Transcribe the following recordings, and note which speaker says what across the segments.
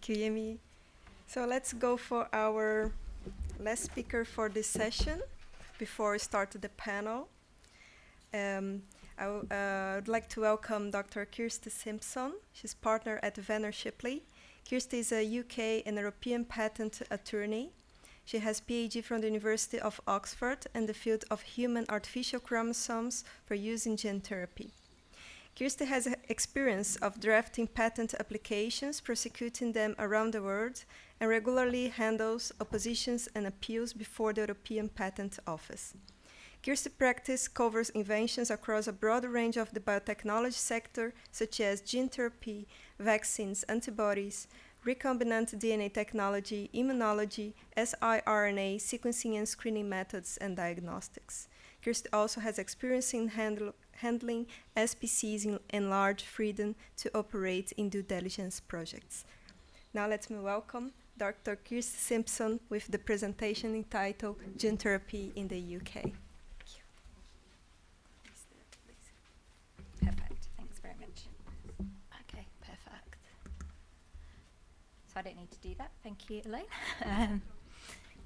Speaker 1: Thank you, Yemi. So let's go for our last speaker for this session before we start the panel. Um, would like to welcome Dr. Kirsty Simpson. She's partner at Venner Shipley. Kirsty is a UK and European patent attorney. She has PhD from the University of Oxford in the field of human artificial chromosomes for use in gene therapy. Kirsty has experience of drafting patent applications, prosecuting them around the world, and regularly handles oppositions and appeals before the European Patent Office. Kirsty's practice covers inventions across a broad range of the biotechnology sector, such as gene therapy, vaccines, antibodies, recombinant DNA technology, immunology, siRNA, sequencing and screening methods, and diagnostics. Kirsty also has experience in handling SPCs and large freedom to operate in due diligence projects. Now let me welcome Dr. Kirsty Simpson with the presentation entitled Gene Therapy in the UK.
Speaker 2: Perfect, thanks very much. Okay, perfect. So I don't need to do that, thank you, Elaine.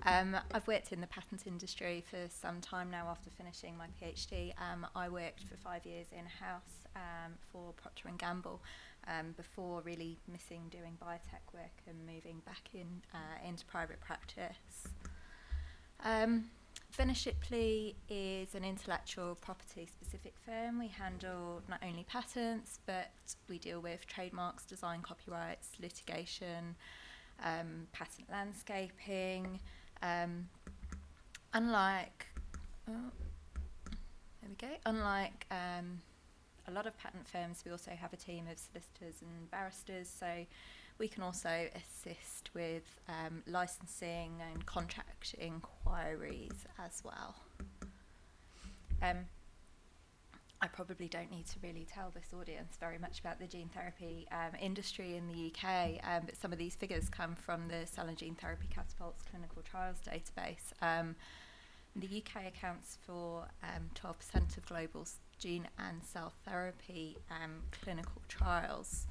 Speaker 2: I've worked in the patent industry for some time now after finishing my PhD. I worked for 5 years in-house for Procter & Gamble before really missing doing biotech work and moving back into private practice. Venner Shipley is an intellectual property specific firm. We handle not only patents, but we deal with trademarks, design copyrights, litigation, patent landscaping. Unlike a lot of patent firms, we also have a team of solicitors and barristers, so we can also assist with licensing and contract inquiries as well. I probably don't need to really tell this audience very much about the gene therapy industry in the UK, but some of these figures come from the Cell and Gene Therapy Catapults clinical trials database. The UK accounts for 12% of global gene and cell therapy clinical trials,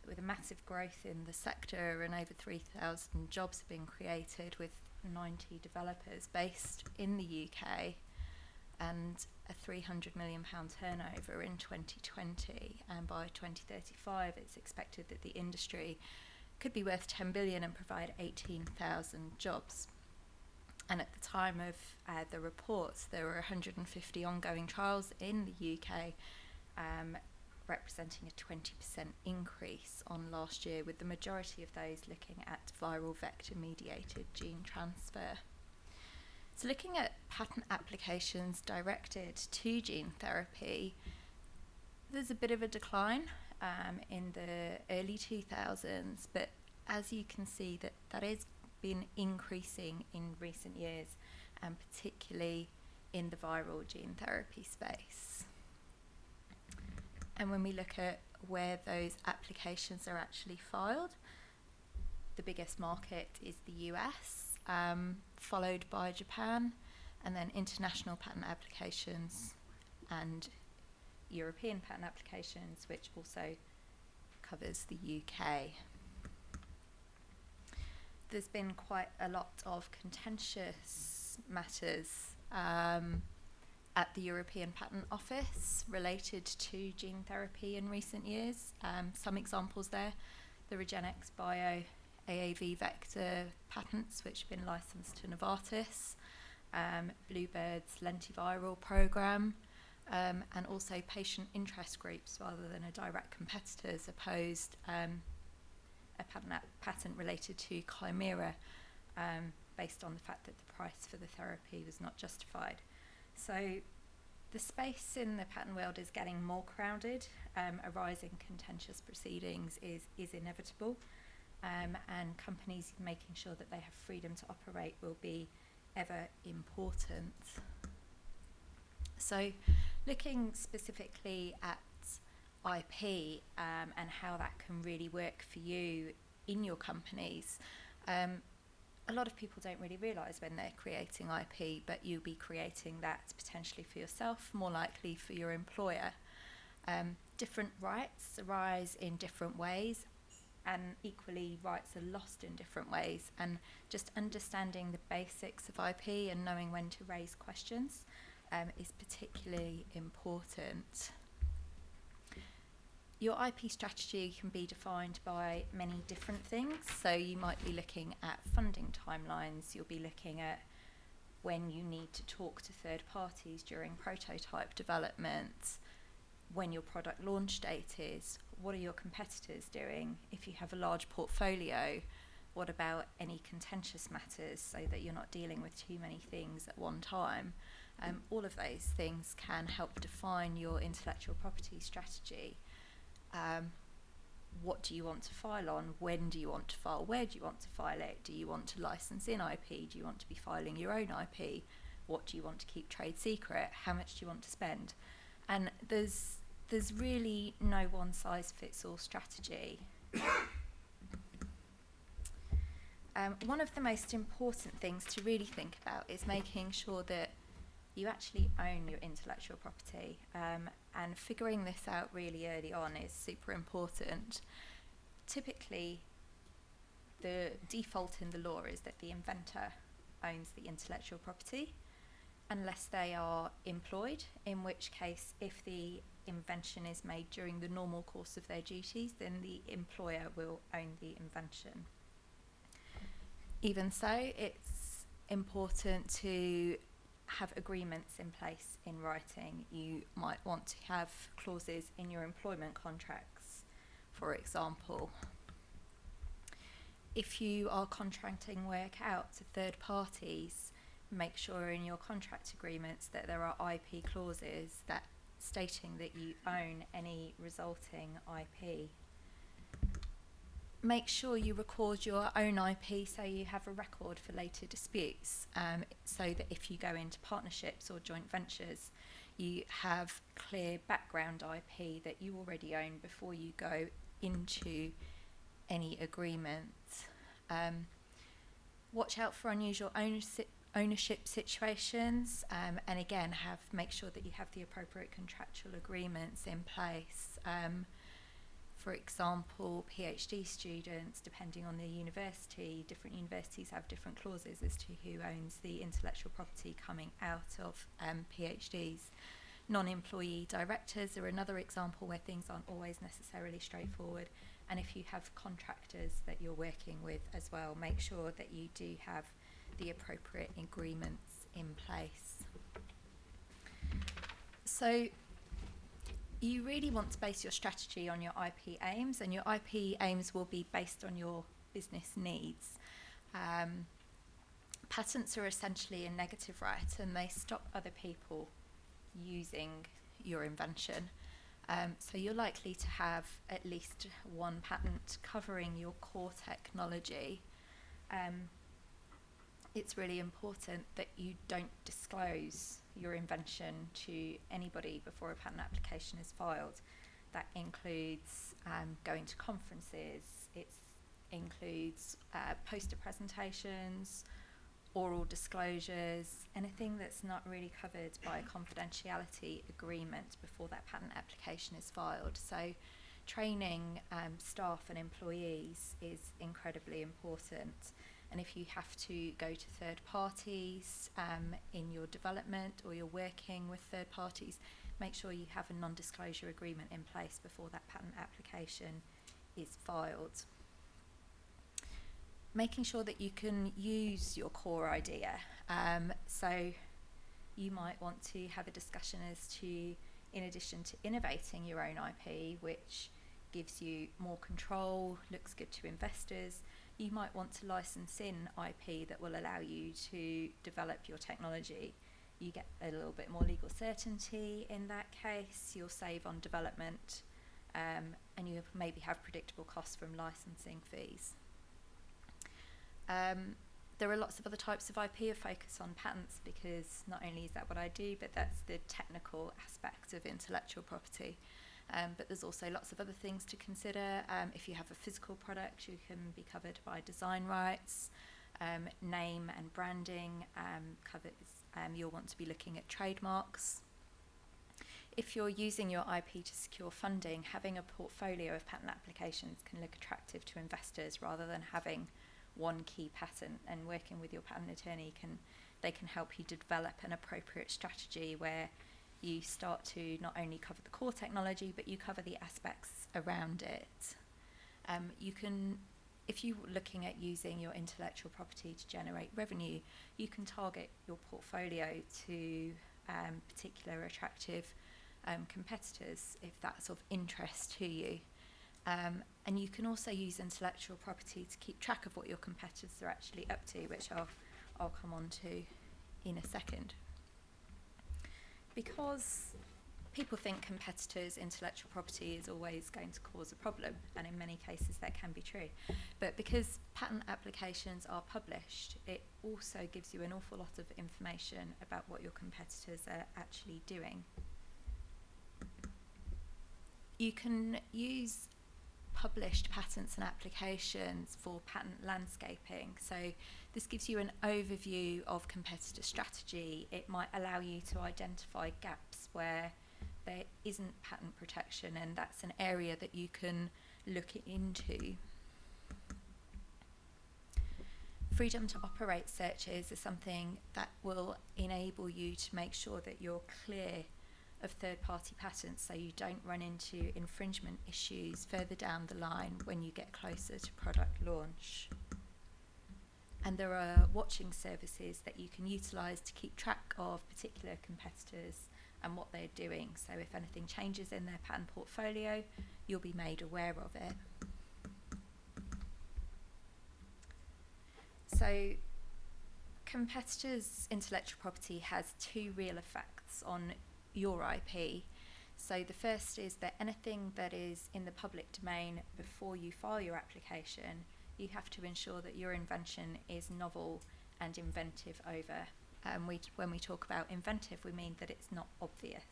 Speaker 2: with a massive growth in the sector, and over 3,000 jobs have been created with 90 developers based in the UK, and a £300 million turnover in 2020, and by 2035 it's expected that the industry could be worth 10 billion and provide 18,000 jobs. And at the time of the reports, there were 150 ongoing trials in the UK, representing a 20% increase on last year, with the majority of those looking at viral vector-mediated gene transfer. So looking at patent applications directed to gene therapy, there's a bit of a decline in the early 2000s, but as you can see, that has been increasing in recent years, and particularly in the viral gene therapy space. And when we look at where those applications are actually filed, the biggest market is the US, followed by Japan, and then international patent applications and European patent applications, which also covers the UK. There's been quite a lot of contentious matters at the European Patent Office related to gene therapy in recent years. Some examples there: the Regenex Bio AAV vector patents, which have been licensed to Novartis, Bluebird's lentiviral program, and also patient interest groups rather than a direct competitors opposed a patent related to Chimera, based on the fact that the price for the therapy was not justified. So the space in the patent world is getting more crowded. A rise in contentious proceedings is inevitable, and companies making sure that they have freedom to operate will be ever important. So looking specifically at IP and how that can really work for you in your companies, a lot of people don't really realise when they're creating IP, but you'll be creating that potentially for yourself, more likely for your employer. Different rights arise in different ways, and equally rights are lost in different ways, and just understanding the basics of IP and knowing when to raise questions is particularly important. Your IP strategy can be defined by many different things. So you might be looking at funding timelines, you'll be looking at when you need to talk to third parties during prototype development, when your product launch date is, what are your competitors doing? If you have a large portfolio, what about any contentious matters so that you're not dealing with too many things at one time? All of those things can help define your intellectual property strategy. What do you want to file on? When do you want to file? Where do you want to file it? Do you want to license in IP? Do you want to be filing your own IP? What do you want to keep trade secret? How much do you want to spend? And there's really no one size fits all strategy. One of the most important things to really think about is making sure that you actually own your intellectual property, and figuring this out really early on is super important. Typically, the default in the law is that the inventor owns the intellectual property, unless they are employed, in which case, if the invention is made during the normal course of their duties, then the employer will own the invention. Even so, it's important to have agreements in place in writing. You might want to have clauses in your employment contracts, for example. If you are contracting work out to third parties, make sure in your contract agreements that there are IP clauses that stating that you own any resulting IP. Make sure you record your own IP so you have a record for later disputes, so that if you go into partnerships or joint ventures, you have clear background IP that you already own before you go into any agreement. Watch out for unusual ownership situations, and again, make sure that you have the appropriate contractual agreements in place. For example, PhD students, depending on the university, different universities have different clauses as to who owns the intellectual property coming out of PhDs. Non-employee directors are another example where things aren't always necessarily straightforward. And if you have contractors that you're working with as well, make sure that you do have the appropriate agreements in place. So you really want to base your strategy on your IP aims, and your IP aims will be based on your business needs. Patents are essentially a negative right, and they stop other people using your invention. So you're likely to have at least one patent covering your core technology. It's really important that you don't disclose your invention to anybody before a patent application is filed. That includes going to conferences, it includes poster presentations, oral disclosures, anything that's not really covered by a confidentiality agreement before that patent application is filed. So training staff and employees is incredibly important. And if you have to go to third parties in your development, or you're working with third parties, make sure you have a non-disclosure agreement in place before that patent application is filed. Making sure that you can use your core idea. So you might want to have a discussion as to, in addition to innovating your own IP, which gives you more control, looks good to investors, you might want to license in IP that will allow you to develop your technology. You get a little bit more legal certainty in that case, you'll save on development, and you maybe have predictable costs from licensing fees. There are lots of other types of IP. I focus on patents because not only is that what I do, but that's the technical aspect of intellectual property. But there's also lots of other things to consider. If you have a physical product, you can be covered by design rights, name and branding covers. You'll want to be looking at trademarks. if you're using your IP to secure funding, having a portfolio of patent applications can look attractive to investors rather than having one key patent. And working with your patent attorney they can help you develop an appropriate strategy where you start to not only cover the core technology, but you cover the aspects around it. You can, if you're looking at using your intellectual property to generate revenue, you can target your portfolio to particular attractive competitors if that's of interest to you. And you can also use intellectual property to keep track of what your competitors are actually up to, which I'll come on to in a second. Because people think competitors' intellectual property is always going to cause a problem, and in many cases that can be true. But because patent applications are published, it also gives you an awful lot of information about what your competitors are actually doing. You can use published patents and applications for patent landscaping. So this gives you an overview of competitor strategy. It might allow you to identify gaps where there isn't patent protection, and that's an area that you can look into. Freedom to operate searches is something that will enable you to make sure that you're clear of third-party patents, so you don't run into infringement issues further down the line when you get closer to product launch. And there are watching services that you can utilise to keep track of particular competitors and what they're doing. So if anything changes in their patent portfolio, you'll be made aware of it. So competitors' intellectual property has two real effects on your IP. So the first is that anything that is in the public domain before you file your application, you have to ensure that your invention is novel and inventive over. When we talk about inventive, we mean that it's not obvious.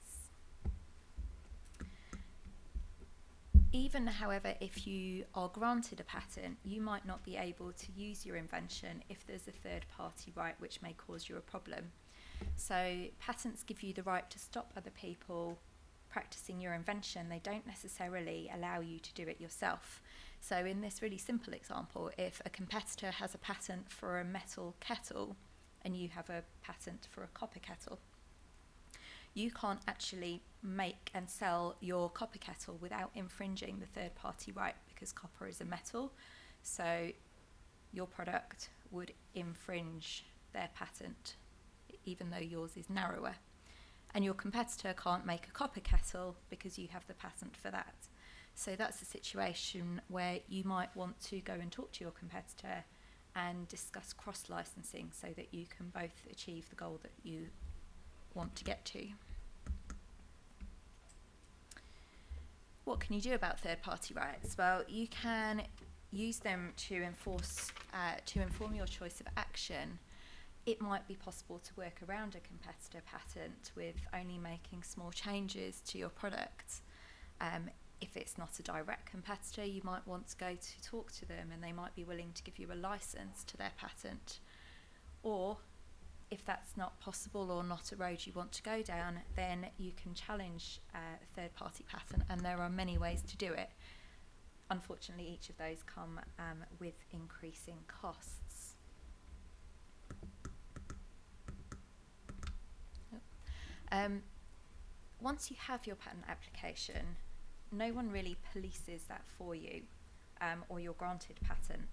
Speaker 2: Even, however, if you are granted a patent, you might not be able to use your invention if there's a third-party right which may cause you a problem. So patents give you the right to stop other people practicing your invention. They don't necessarily allow you to do it yourself. So in this really simple example, if a competitor has a patent for a metal kettle and you have a patent for a copper kettle, you can't actually make and sell your copper kettle without infringing the third-party right, because copper is a metal, so your product would infringe their patent, even though yours is narrower. And your competitor can't make a copper kettle because you have the patent for that. So that's a situation where you might want to go and talk to your competitor and discuss cross-licensing so that you can both achieve the goal that you want to get to. What can you do about third-party rights? Well, you can use them to inform your choice of action. It might be possible to work around a competitor patent with only making small changes to your product. If it's not a direct competitor, you might want to go to talk to them and they might be willing to give you a license to their patent. Or if that's not possible or not a road you want to go down, then you can challenge a third-party patent, and there are many ways to do it. Unfortunately, each of those come with increasing costs. Once you have your patent application, no one really polices that for you, or your granted patent.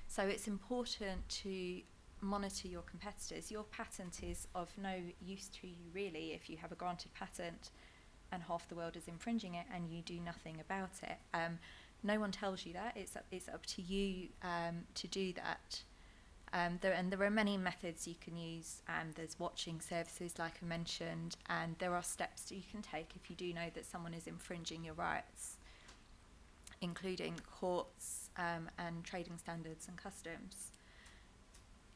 Speaker 2: So it's important to monitor your competitors. Your patent is of no use to you really if you have a granted patent and half the world is infringing it and you do nothing about it. No one tells you that. It's up to you to do that. There are many methods you can use. There's watching services, like I mentioned, and there are steps that you can take if you do know that someone is infringing your rights, including courts and trading standards and customs.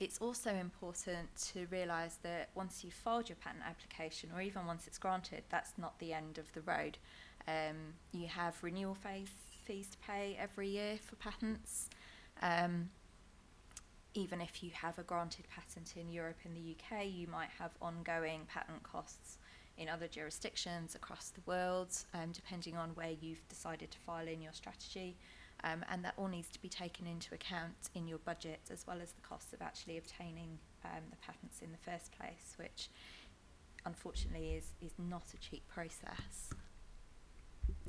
Speaker 2: It's also important to realise that once you've filed your patent application, or even once it's granted, that's not the end of the road. You have renewal fees to pay every year for patents. Even if you have a granted patent in Europe and the UK, you might have ongoing patent costs in other jurisdictions across the world, depending on where you've decided to file in your strategy. And that all needs to be taken into account in your budget, as well as the costs of actually obtaining the patents in the first place, which unfortunately is not a cheap process.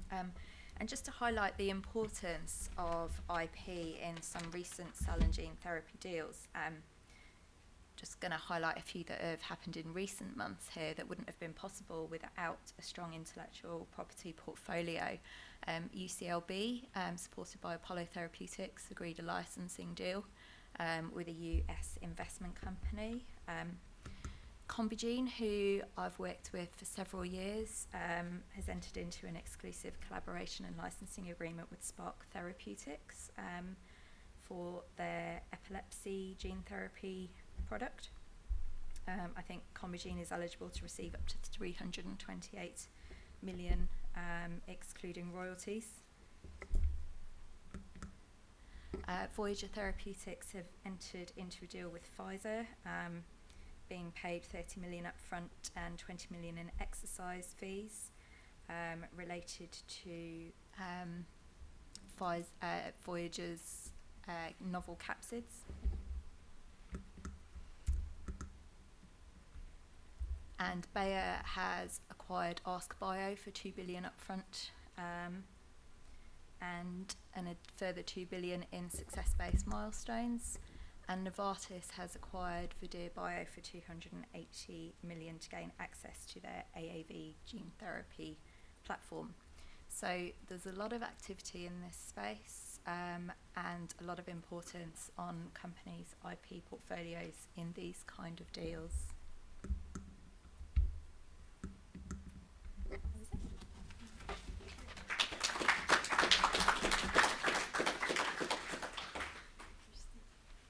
Speaker 2: And just to highlight the importance of IP in some recent cell and gene therapy deals, just going to highlight a few that have happened in recent months here that wouldn't have been possible without a strong intellectual property portfolio. UCLB, supported by Apollo Therapeutics, agreed a licensing deal with a US investment company. Combigene, who I've worked with for several years, has entered into an exclusive collaboration and licensing agreement with Spark Therapeutics for their epilepsy gene therapy product. I think Combigene is eligible to receive up to 328 million, excluding royalties. Voyager Therapeutics have entered into a deal with Pfizer, being paid 30 million up front and 20 million in exercise fees related to Voyager's novel capsids. And Bayer has acquired AskBio for 2 billion upfront, and a further 2 billion in success-based milestones. And Novartis has acquired Venner Bio for 280 million to gain access to their AAV gene therapy platform. So there's a lot of activity in this space, and a lot of importance on companies' IP portfolios in these kind of deals.